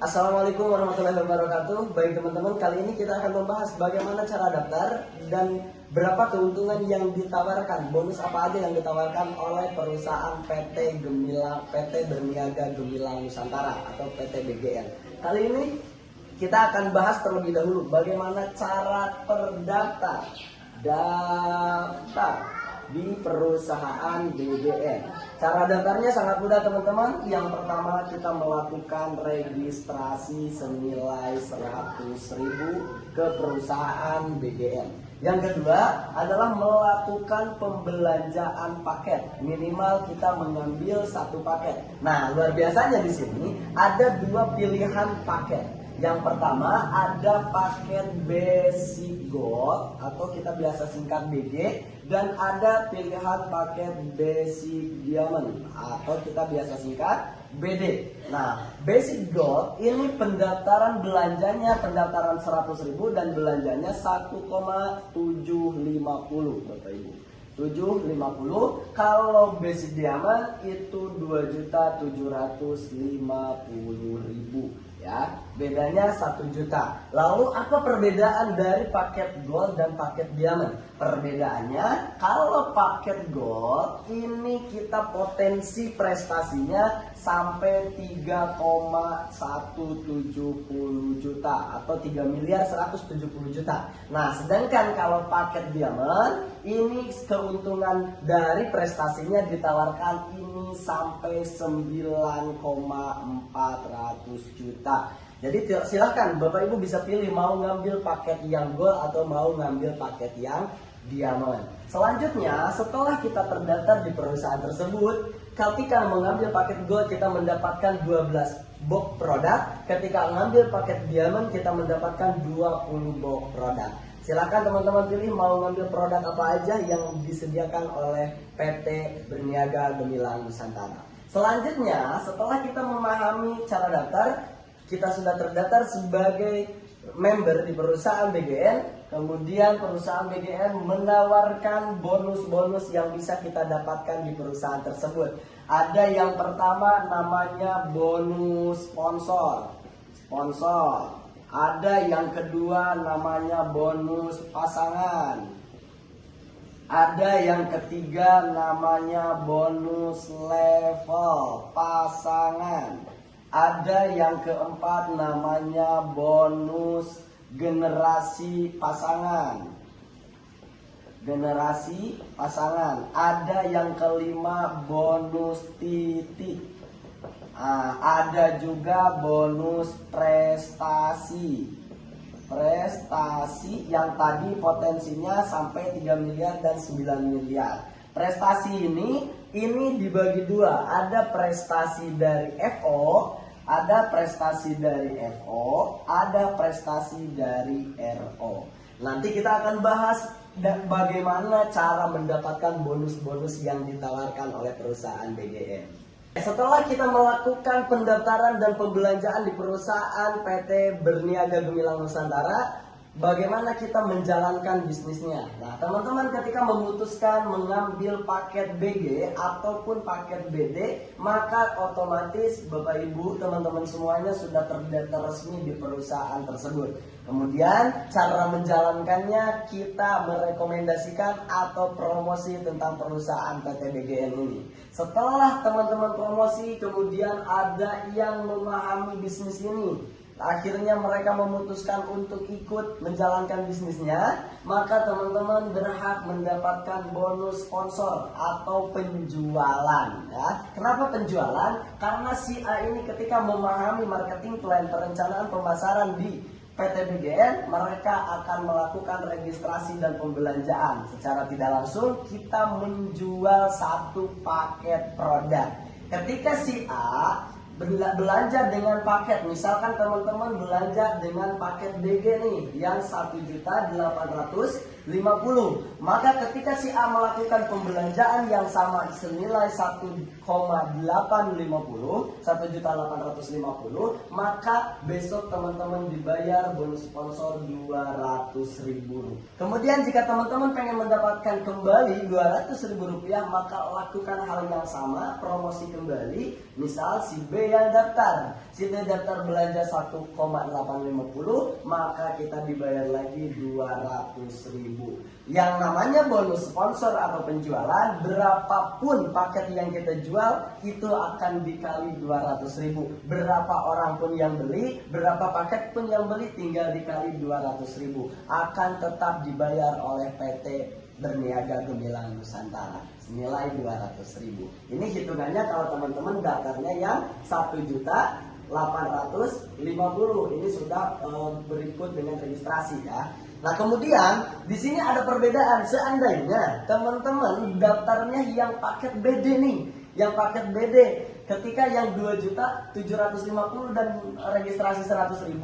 Assalamualaikum warahmatullahi wabarakatuh. Baik teman-teman, kali ini kita akan membahas bagaimana cara daftar dan berapa keuntungan yang ditawarkan, bonus apa aja yang ditawarkan oleh perusahaan PT Berniaga Gemilang Nusantara atau PT BGN. Kali ini kita akan bahas terlebih dahulu bagaimana cara terdaftar di perusahaan BGN. Cara daftarnya sangat mudah teman-teman. Yang pertama kita melakukan registrasi senilai 100.000 ke perusahaan BGN. Yang kedua adalah melakukan pembelanjaan paket. Minimal kita mengambil satu paket. Nah, luar biasanya di sini ada dua pilihan paket. Yang pertama ada paket Basic Gold atau kita biasa singkat BG, dan ada pilihan paket Basic Diamond atau kita biasa singkat BD. Nah, Basic Gold ini pendaftaran belanjanya pendaftaran 100.000 dan belanjanya 1,750 Bapak Ibu. 750. Kalau Basic Diamond itu 2.750.000 ya. Bedanya 1 juta. Lalu apa perbedaan dari paket Gold dan paket Diamond? Perbedaannya kalau paket Gold ini kita potensi prestasinya sampai 3,170 juta atau 3.170 juta. Nah, sedangkan kalau paket Diamond ini keuntungan dari prestasinya ditawarkan ini sampai 9,400 juta. Jadi silahkan Bapak Ibu bisa pilih mau ngambil paket yang Gold atau mau ngambil paket yang Diamond. Selanjutnya setelah kita terdaftar di perusahaan tersebut, ketika mengambil paket Gold kita mendapatkan 12 box produk. Ketika mengambil paket Diamond kita mendapatkan 20 box produk. Silakan teman-teman pilih mau ngambil produk apa aja yang disediakan oleh PT Berniaga Gemilang Nusantara. Selanjutnya setelah kita memahami cara daftar, kita sudah terdaftar sebagai member di perusahaan BGN. Kemudian perusahaan BGN menawarkan bonus-bonus yang bisa kita dapatkan di perusahaan tersebut. Ada yang pertama namanya bonus sponsor. Ada yang kedua namanya bonus pasangan. Ada yang ketiga namanya bonus level pasangan. Ada yang keempat namanya bonus generasi pasangan. Ada yang kelima bonus titik. Ada juga bonus prestasi yang tadi potensinya sampai 3 miliar dan 9 miliar. Prestasi ini dibagi dua. Ada prestasi dari FO, ada prestasi dari RO. Nanti kita akan bahas bagaimana cara mendapatkan bonus-bonus yang ditawarkan oleh perusahaan BGN. Setelah kita melakukan pendaftaran dan pembelanjaan di perusahaan PT Berniaga Gemilang Nusantara, bagaimana kita menjalankan bisnisnya? Nah, teman-teman ketika memutuskan mengambil paket BG ataupun paket BD, maka otomatis Bapak Ibu, teman-teman semuanya sudah terdaftar resmi di perusahaan tersebut. Kemudian cara menjalankannya kita merekomendasikan atau promosi tentang perusahaan PT BGN ini. Setelah teman-teman promosi, kemudian ada yang memahami bisnis ini. Akhirnya mereka memutuskan untuk ikut menjalankan bisnisnya, maka teman-teman berhak mendapatkan bonus sponsor atau penjualan ya. Kenapa penjualan? Karena si A ini ketika memahami marketing plan, perencanaan pemasaran di PT BGN, mereka akan melakukan registrasi dan pembelanjaan. Secara tidak langsung kita menjual satu paket produk. Ketika si A belanja dengan paket, misalkan teman-teman belanja dengan paket BG nih yang 1.850.000, maka ketika si A melakukan pembelanjaan yang sama senilai 1.850, maka besok teman-teman dibayar bonus sponsor 200.000. Kemudian jika teman-teman pengen mendapatkan kembali 200.000 rupiah, maka lakukan hal yang sama, promosi kembali. Misal si B yang daftar. Si B daftar belanja 1,850, maka kita dibayar lagi 200.000. Yang namanya bonus sponsor atau penjualan, berapapun paket yang kita jual itu akan dikali 200.000. Berapa orang pun yang beli, berapa paket pun yang beli, tinggal dikali 200.000. Akan tetap dibayar oleh PT Berniaga Gemilang Nusantara senilai 200.000. Ini hitungannya kalau teman-teman daftarnya yang 1.850.000. Ini sudah berikut dengan registrasi ya. Nah, kemudian di sini ada perbedaan. Seandainya teman-teman daftarnya yang paket BD nih, yang paket BD, ketika yang 2.750.000 dan registrasi 100.000,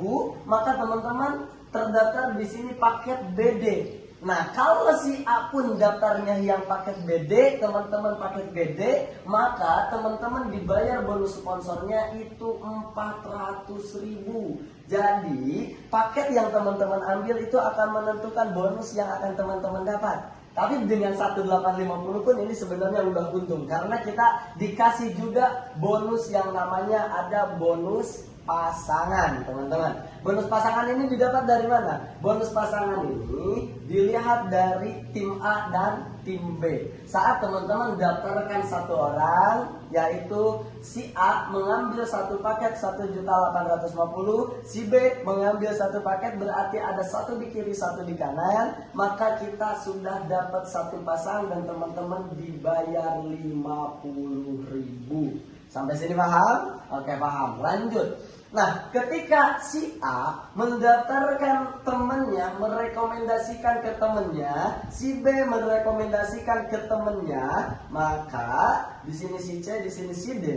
maka teman-teman terdaftar di sini paket BD. Nah, kalau si A pun daftarnya yang paket BD, teman-teman paket BD, maka teman-teman dibayar bonus sponsornya itu 400.000. Jadi, paket yang teman-teman ambil itu akan menentukan bonus yang akan teman-teman dapat. Tapi dengan 1.850 pun ini sebenarnya udah untung, karena kita dikasih juga bonus yang namanya ada bonus pasangan, teman-teman. Bonus pasangan ini didapat dari mana? Bonus pasangan ini dilihat dari tim A dan tim B. Saat teman-teman daftarkan satu orang, yaitu si A mengambil satu paket 1.850.000, si B mengambil satu paket, berarti ada satu di kiri, satu di kanan, maka kita sudah dapat satu pasang dan teman-teman dibayar 50.000. Sampai sini paham? Oke, paham. Lanjut. Nah, ketika si A mendaftarkan temannya, merekomendasikan ke temannya, si B merekomendasikan ke temannya, maka di sini si C, di sini si D,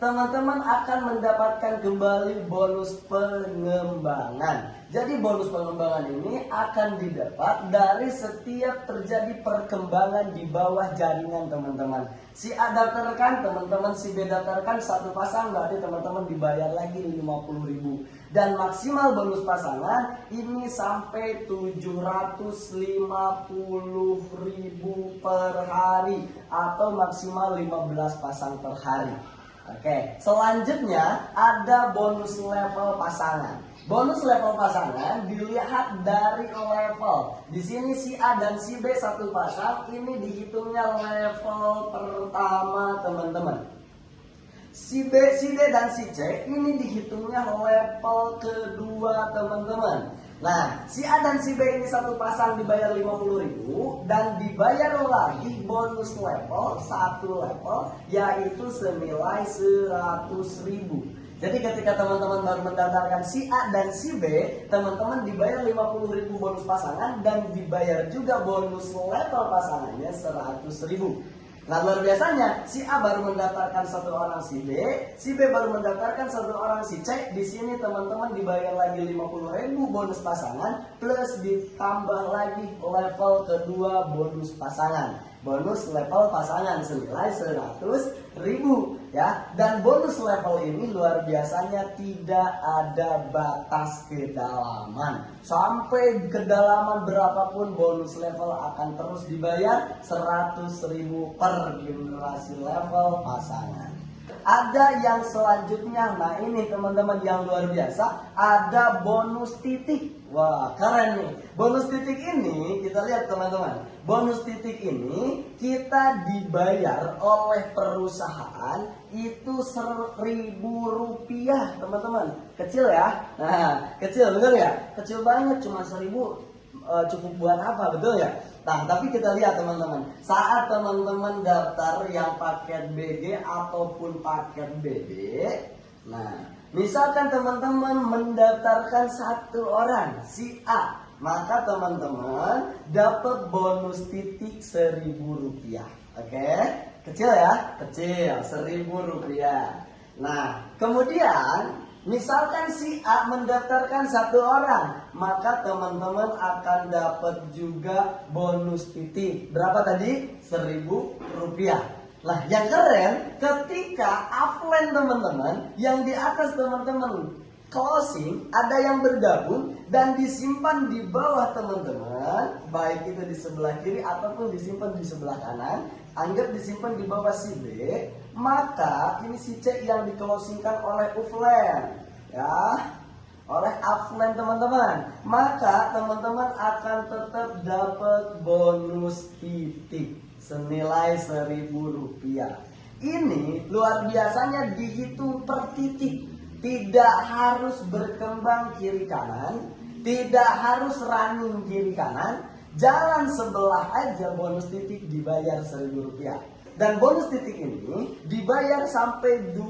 teman-teman akan mendapatkan kembali bonus pengembangan. Jadi bonus pengembangan ini akan didapat dari setiap terjadi perkembangan di bawah jaringan teman-teman. Si A daftarkan, teman-teman si B daftarkan satu pasang, berarti teman-teman dibayar lagi 50.000. Dan maksimal bonus pasangan ini sampai 750.000 per hari, atau maksimal 15 pasang per hari. Oke, selanjutnya ada bonus level pasangan. Bonus level pasangan dilihat dari level. Di sini si A dan si B satu pasang, ini dihitungnya level pertama, teman-teman. Si B, si D dan si C ini dihitungnya level kedua, teman-teman. Nah, si A dan si B ini satu pasang dibayar 50.000 dan dibayar lagi bonus level satu level, yaitu senilai 100.000. Jadi ketika teman-teman baru mendaftarkan si A dan si B, teman-teman dibayar 50.000 bonus pasangan dan dibayar juga bonus level pasangannya 100.000. Nah, luar biasanya, si A baru mendaftarkan satu orang si B baru mendaftarkan satu orang si C. Di sini teman-teman dibayar lagi 50.000 bonus pasangan plus ditambah lagi level kedua bonus pasangan. Bonus level pasangan senilai 100.000 ya. Dan bonus level ini luar biasanya tidak ada batas kedalaman. Sampai kedalaman berapapun bonus level akan terus dibayar 100.000 per generasi level pasangan. Ada yang selanjutnya, nah ini teman-teman yang luar biasa, ada bonus titik. Wah, keren nih. Bonus titik ini, kita lihat teman-teman. Bonus titik ini kita dibayar oleh perusahaan itu 1.000 rupiah, teman-teman. Kecil ya? Nah, kecil, betul ya? Kecil banget, cuma 1.000. Cukup buat apa, betul ya? Nah, tapi kita lihat teman-teman, saat teman-teman daftar yang paket BG ataupun paket BD, nah, misalkan teman-teman mendaftarkan satu orang, si A, maka teman-teman dapat bonus titik 1.000 rupiah. Oke, kecil ya? Kecil, 1.000 rupiah. Nah, kemudian misalkan si A mendaftarkan satu orang, maka teman-teman akan dapat juga bonus titik. Berapa tadi? 1.000 rupiah. Nah, yang keren ketika offline teman-teman, yang di atas teman-teman closing, ada yang bergabung dan disimpan di bawah teman-teman, baik itu di sebelah kiri ataupun disimpan di sebelah kanan. Anggap disimpan di bawah si B, maka ini si C yang di-closingkan oleh offline, ya, oleh offline teman-teman, maka teman-teman akan tetap dapat bonus titik senilai Rp1.000. Ini luar biasanya dihitung per titik, tidak harus berkembang kiri kanan, tidak harus running kiri kanan, jalan sebelah aja bonus titik dibayar Rp1.000. Dan bonus titik ini dibayar sampai 20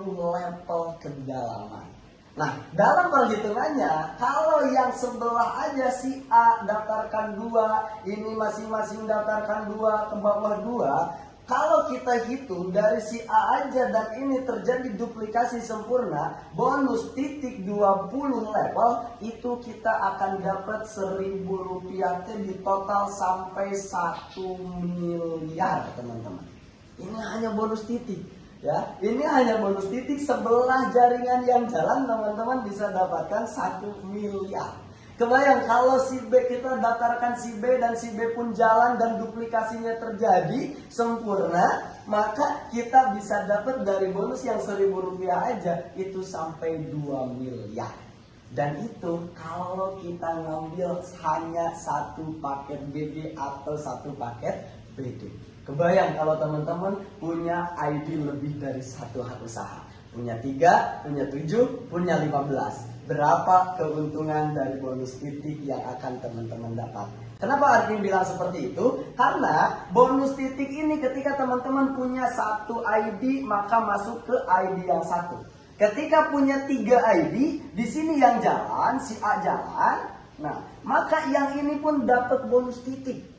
level kedalaman. Nah, dalam perhitungannya, kalau yang sebelah aja si A daftarkan 2, ini masing-masing daftarkan 2, ke bawah 2. Kalau kita hitung dari si A aja dan ini terjadi duplikasi sempurna, bonus titik 20 level, itu kita akan dapat Rp1.000 di total sampai 1 miliar teman-teman. Ini hanya bonus titik. Ya, ini hanya bonus titik, sebelah jaringan yang jalan teman-teman bisa dapatkan 1 miliar. Kebayang kalau si B, kita daftarkan si B dan si B pun jalan dan duplikasinya terjadi sempurna, maka kita bisa dapat dari bonus yang Rp1.000 aja itu sampai 2 miliar. Dan itu kalau kita ngambil hanya satu paket BG atau satu paket BD. Kebayang kalau teman-teman punya ID lebih dari satu hak usaha, punya 3, punya 7, punya 15. Berapa keuntungan dari bonus titik yang akan teman-teman dapat? Kenapa Arvin bilang seperti itu? Karena bonus titik ini ketika teman-teman punya satu ID, maka masuk ke ID yang satu. Ketika punya 3 ID, di sini yang jalan, si A jalan, nah maka yang ini pun dapat bonus titik.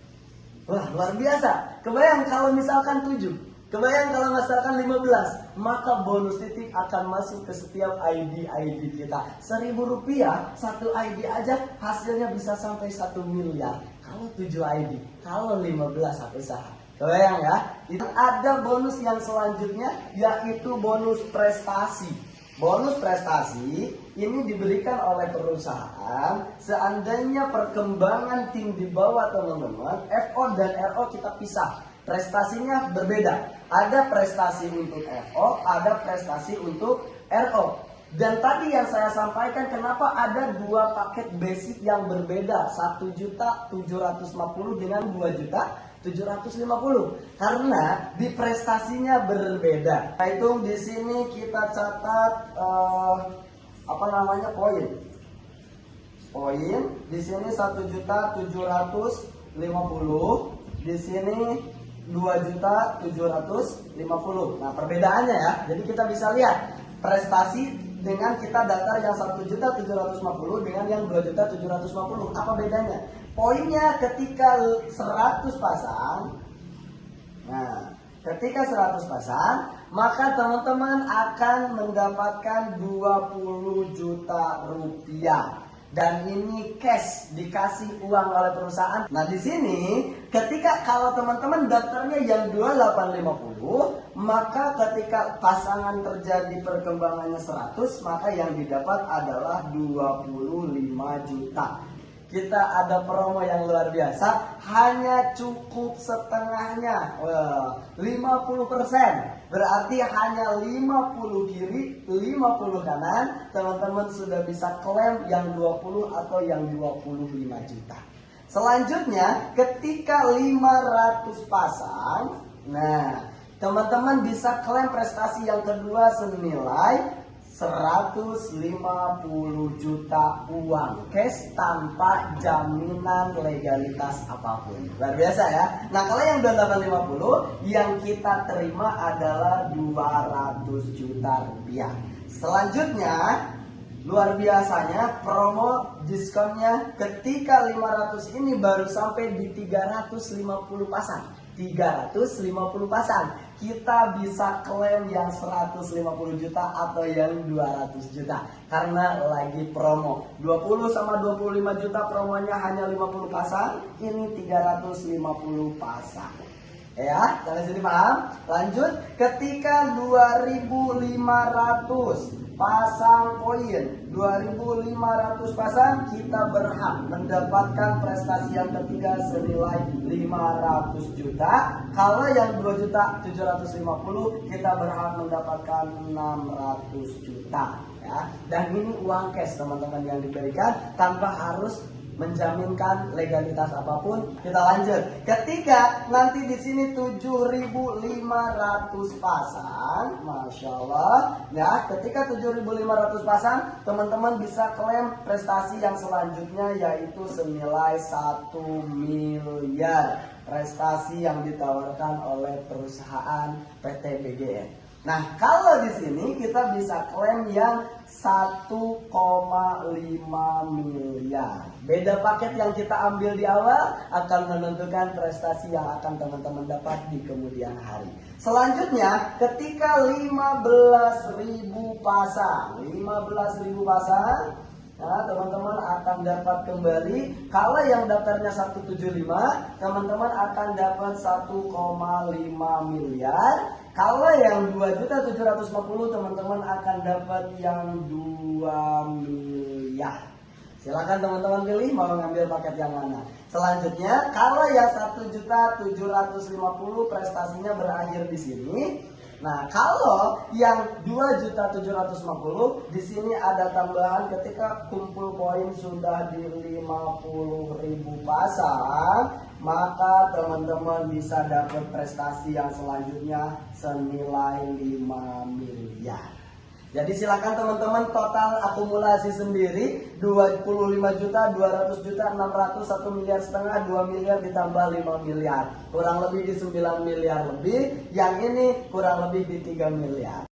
Wah, luar biasa. Kebayang kalau misalkan 7, kebayang kalau misalkan 15, maka bonus titik akan masuk ke setiap ID kita. Rp1.000, satu ID aja hasilnya bisa sampai 1 miliar. Kalau 7 ID, kalau 15 hak usaha. Kebayang ya? Itu ada bonus yang selanjutnya, yaitu bonus prestasi. Bonus prestasi ini diberikan oleh perusahaan seandainya perkembangan tim di bawah teman-teman, FO dan RO kita pisah. Prestasinya berbeda. Ada prestasi untuk FO, ada prestasi untuk RO. Dan tadi yang saya sampaikan kenapa ada 2 paket basic yang berbeda, 1.750.000 dengan 2.750.000, karena di prestasinya berbeda. Nah, itu di sini kita catat poin. Poin di sini 1.750.000, di sini 2.750.000. Nah, perbedaannya ya. Jadi kita bisa lihat prestasi dengan kita daftar yang 1.750.000 dengan yang 2.750.000. Apa bedanya? Poinnya ketika 100 pasang. Nah, ketika 100 pasang, maka teman-teman akan mendapatkan 20 juta rupiah. Dan ini cash, dikasih uang oleh perusahaan. Nah, di sini ketika kalau teman-teman daftarnya yang 2850, maka ketika pasangan terjadi perkembangannya 100, maka yang didapat adalah 25 juta. Kita ada promo yang luar biasa, hanya cukup setengahnya, 50%. Berarti hanya 50 kiri, 50 kanan, teman-teman sudah bisa klaim yang 20 atau yang 25 juta. Selanjutnya, ketika 500 pasang, nah, teman-teman bisa klaim prestasi yang kedua senilai 150 juta uang cash tanpa jaminan legalitas apapun. Luar biasa ya. Nah, kalau yang 2850 yang kita terima adalah 200 juta rupiah. Selanjutnya, luar biasanya promo diskonnya ketika 500 ini baru sampai di 350 pasang. 350 pasang. Kita bisa klaim yang 150 juta atau yang 200 juta karena lagi promo. 20 sama 25 juta promonya hanya 50 pasang, ini 350 pasang. Ya, sampai sini paham? Lanjut, ketika 2500 pasang koin 2.500 pasang, kita berhak mendapatkan prestasi yang ketiga senilai 500 juta. Kalau yang 2.750 kita berhak mendapatkan 600 juta ya. Dan ini uang cash teman-teman yang diberikan tanpa harus menjaminkan legalitas apapun. Kita lanjut. Ketika nanti di sini 7.500 pasang, masya Allah, ya. Ketika 7.500 pasang, teman-teman bisa klaim prestasi yang selanjutnya yaitu senilai 1 miliar. Prestasi yang ditawarkan oleh perusahaan PT BGN. Nah, kalau di sini kita bisa klaim yang 1,5 miliar. Beda paket yang kita ambil di awal akan menentukan prestasi yang akan teman-teman dapat di kemudian hari. Selanjutnya, ketika 15.000 pasang, nah, teman-teman akan dapat kembali. Kalau yang daftarnya 175, teman-teman akan dapat 1,5 miliar. Kalau yang 2.750, teman-teman akan dapat yang 2 miliar. Silakan teman-teman pilih mau ngambil paket yang mana. Selanjutnya, kalau yang 1.750 prestasinya berakhir di sini. Nah, kalau yang 2.750 di sini ada tambahan ketika kumpul poin sudah di 50.000 pasang, maka teman-teman bisa dapat prestasi yang selanjutnya senilai 5 miliar. Jadi silakan teman-teman total akumulasi sendiri 25 juta, 200 juta, 600, 1 miliar setengah, 2 miliar ditambah 5 miliar. Kurang lebih di 9 miliar lebih, yang ini kurang lebih di 3 miliar.